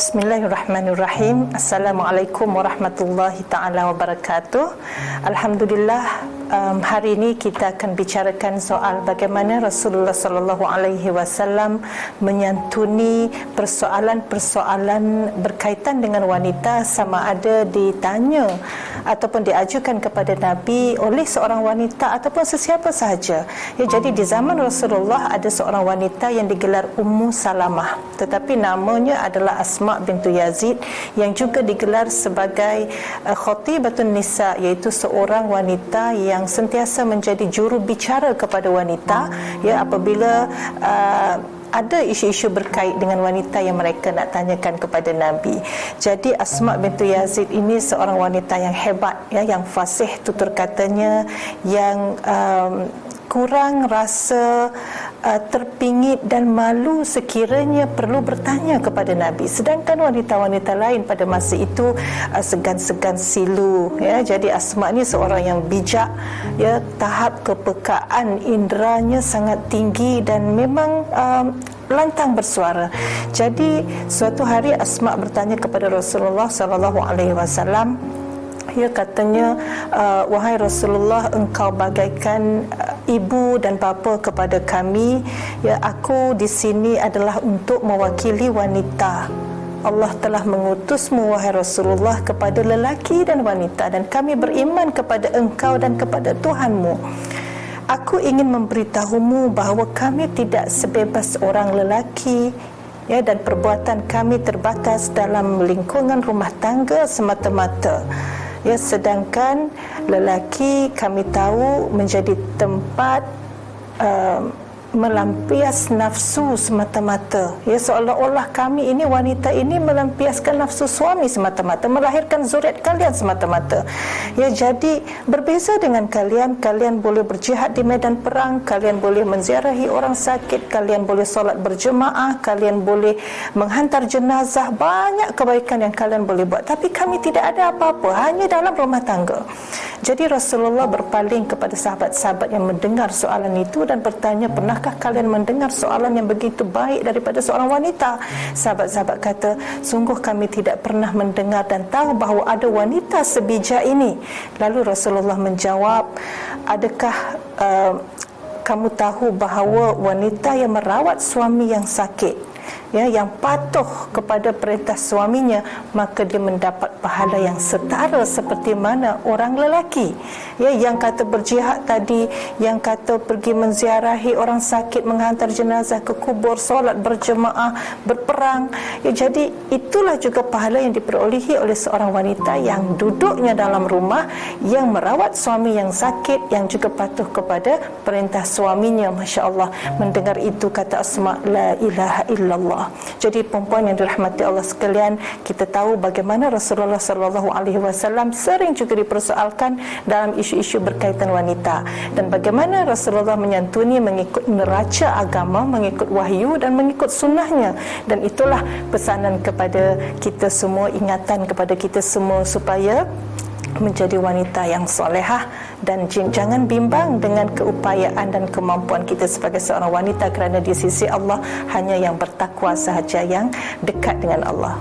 Bismillahirrahmanirrahim. Assalamualaikum warahmatullahi ta'ala wabarakatuh. Alhamdulillah, hari ini kita akan bicarakan soal bagaimana Rasulullah sallallahu alaihi wasallam menyantuni persoalan-persoalan berkaitan dengan wanita, sama ada ditanya ataupun diajukan kepada Nabi oleh seorang wanita ataupun sesiapa sahaja. Ya, jadi di zaman Rasulullah ada seorang wanita yang digelar Ummu Salamah, tetapi namanya adalah Asma bintu Yazid, yang juga digelar sebagai Khatibatun Nisa, iaitu seorang wanita yang sentiasa menjadi juru bicara kepada wanita, ya, apabila ada isu-isu berkait dengan wanita yang mereka nak tanyakan kepada Nabi. Jadi Asma bintu Yazid ini seorang wanita yang hebat, ya, yang fasih tutur katanya, yang kurang rasa terpingit dan malu sekiranya perlu bertanya kepada Nabi. Sedangkan wanita-wanita lain pada masa itu segan-segan silu, ya. Jadi Asma ni seorang yang bijak, ya, tahap kepekaan inderanya sangat tinggi dan memang lantang bersuara. Jadi suatu hari Asma bertanya kepada Rasulullah sallallahu alaihi wasallam. Ia katanya, wahai Rasulullah, engkau bagaikan ibu dan bapa kepada kami. Ya, aku di sini adalah untuk mewakili wanita. Allah telah mengutusmu, wahai Rasulullah, kepada lelaki dan wanita, dan kami beriman kepada engkau dan kepada Tuhanmu. Aku ingin memberitahumu bahawa kami tidak sebebas orang lelaki, ya, dan perbuatan kami terbatas dalam lingkungan rumah tangga semata-mata. Ya, sedangkan lelaki kami tahu menjadi tempat melampias nafsu semata-mata. Ya, seolah-olah kami ini, wanita ini, melampiaskan nafsu suami semata-mata, melahirkan zuriat kalian semata-mata. Ya, jadi berbeza dengan kalian. Kalian boleh berjihad di medan perang, kalian boleh menziarahi orang sakit, kalian boleh solat berjemaah, kalian boleh menghantar jenazah, banyak kebaikan yang kalian boleh buat. Tapi kami tidak ada apa-apa, hanya dalam rumah tangga. Jadi Rasulullah berpaling kepada sahabat-sahabat yang mendengar soalan itu dan bertanya, pernahkah kalian mendengar soalan yang begitu baik daripada seorang wanita? Sahabat-sahabat kata, sungguh kami tidak pernah mendengar dan tahu bahawa ada wanita sebijak ini. Lalu Rasulullah menjawab, adakah kamu tahu bahawa wanita yang merawat suami yang sakit, ya, yang patuh kepada perintah suaminya, maka dia mendapat pahala yang setara seperti mana orang lelaki, ya, yang kata berjihad tadi, yang kata pergi menziarahi orang sakit, menghantar jenazah ke kubur, solat berjemaah, berperang. Ya, jadi itulah juga pahala yang diperolehi oleh seorang wanita yang duduknya dalam rumah, yang merawat suami yang sakit, yang juga patuh kepada perintah suaminya. Masya Allah, mendengar itu kata Asma, la ilaha illallah. Jadi perempuan yang dirahmati Allah sekalian, kita tahu bagaimana Rasulullah sallallahu alaihi wasallam sering juga dipersoalkan dalam isu-isu berkaitan wanita, dan bagaimana Rasulullah menyantuni mengikut neraca agama, mengikut wahyu dan mengikut sunnahnya. Dan itulah pesanan kepada kita semua, ingatan kepada kita semua supaya menjadi wanita yang solehah, dan jangan bimbang dengan keupayaan dan kemampuan kita sebagai seorang wanita, kerana di sisi Allah hanya yang bertakwa sahaja yang dekat dengan Allah.